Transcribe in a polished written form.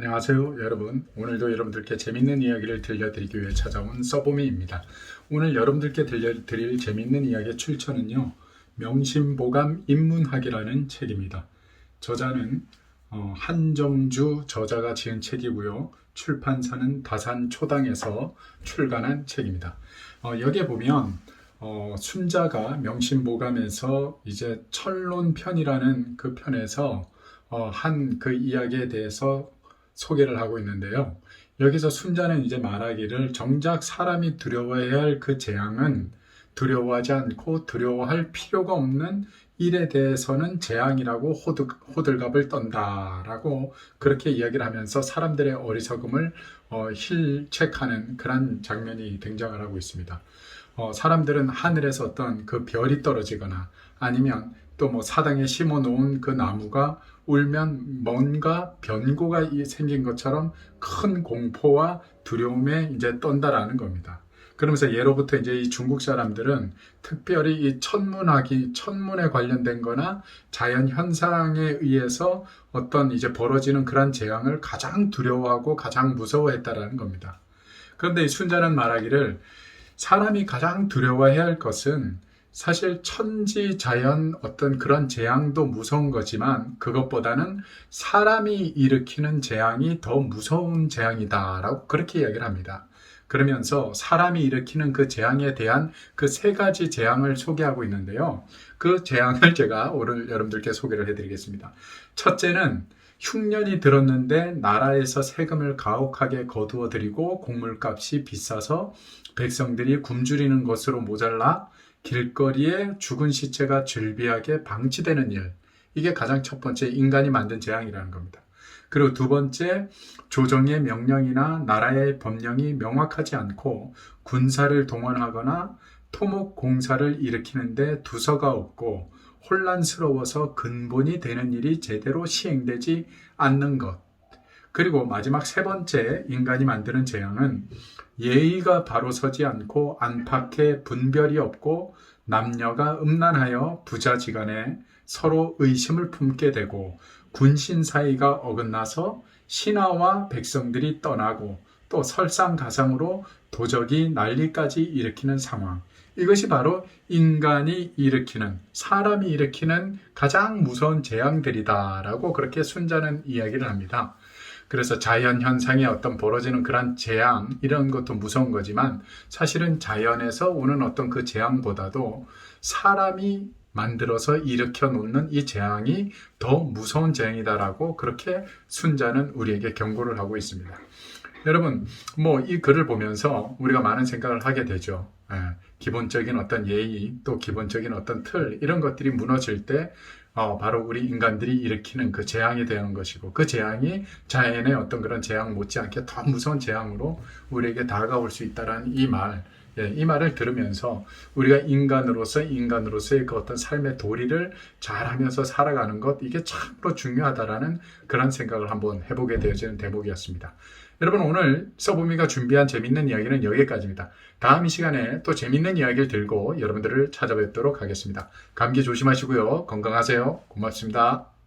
안녕하세요 여러분. 오늘도 여러분들께 재밌는 이야기를 들려드리기 위해 찾아온 써보미입니다. 오늘 여러분들께 들려드릴 재밌는 이야기의 출처는요, 명심보감 인문학이라는 책입니다. 저자는 한정주 저자가 지은 책이고요, 출판사는 다산초당에서 출간한 책입니다. 여기에 보면 순자가 명심보감에서 이제 철론편이라는 그 편에서 한 그 이야기에 대해서 소개를 하고 있는데요. 여기서 순자는 이제 말하기를 정작 사람이 두려워해야 할 그 재앙은 두려워하지 않고 두려워할 필요가 없는 일에 대해서는 재앙이라고 호들갑을 떤다라고 그렇게 이야기를 하면서 사람들의 어리석음을 힐책하는 그런 장면이 등장을 하고 있습니다. 사람들은 하늘에서 어떤 그 별이 떨어지거나 아니면 또 뭐 사당에 심어 놓은 그 나무가 울면 뭔가 변고가 생긴 것처럼 큰 공포와 두려움에 이제 떤다라는 겁니다. 그러면서 예로부터 이제 이 중국 사람들은 특별히 이 천문에 관련된 거나 자연 현상에 의해서 어떤 이제 벌어지는 그런 재앙을 가장 두려워하고 가장 무서워했다라는 겁니다. 그런데 이 순자는 말하기를 사람이 가장 두려워해야 할 것은 사실 천지 자연 어떤 그런 재앙도 무서운 거지만 그것보다는 사람이 일으키는 재앙이 더 무서운 재앙이다라고 그렇게 이야기를 합니다. 그러면서 사람이 일으키는 그 재앙에 대한 그 세 가지 재앙을 소개하고 있는데요. 그 재앙을 제가 오늘 여러분들께 소개를 해드리겠습니다. 첫째는 흉년이 들었는데 나라에서 세금을 가혹하게 거두어 들이고 곡물값이 비싸서 백성들이 굶주리는 것으로 모자라 길거리에 죽은 시체가 즐비하게 방치되는 일. 이게 가장 첫 번째 인간이 만든 재앙이라는 겁니다. 그리고 두 번째, 조정의 명령이나 나라의 법령이 명확하지 않고 군사를 동원하거나 토목 공사를 일으키는데 두서가 없고 혼란스러워서 근본이 되는 일이 제대로 시행되지 않는 것. 그리고 마지막 세 번째 인간이 만드는 재앙은 예의가 바로 서지 않고 안팎에 분별이 없고 남녀가 음란하여 부자지간에 서로 의심을 품게 되고 군신 사이가 어긋나서 신하와 백성들이 떠나고 또 설상가상으로 도적이 난리까지 일으키는 상황. 이것이 바로 인간이 일으키는, 사람이 일으키는 가장 무서운 재앙들이다라고 그렇게 순자는 이야기를 합니다. 그래서 자연 현상에 어떤 벌어지는 그런 재앙, 이런 것도 무서운 거지만 사실은 자연에서 오는 어떤 그 재앙보다도 사람이 만들어서 일으켜 놓는 이 재앙이 더 무서운 재앙이다라고 그렇게 순자는 우리에게 경고를 하고 있습니다. 여러분, 뭐 이 글을 보면서 우리가 많은 생각을 하게 되죠. 기본적인 어떤 예의, 또 기본적인 어떤 틀, 이런 것들이 무너질 때 바로 우리 인간들이 일으키는 그 재앙이 되는 것이고, 그 재앙이 자연의 어떤 그런 재앙 못지않게 더 무서운 재앙으로 우리에게 다가올 수 있다라는 이 말을 들으면서 우리가 인간으로서의 그 어떤 삶의 도리를 잘하면서 살아가는 것, 이게 참으로 중요하다라는 그런 생각을 한번 해보게 되어지는 대목이었습니다. 여러분, 오늘 써보미가 준비한 재밌는 이야기는 여기까지입니다. 다음 이 시간에 또 재밌는 이야기를 들고 여러분들을 찾아뵙도록 하겠습니다. 감기 조심하시고요. 건강하세요. 고맙습니다.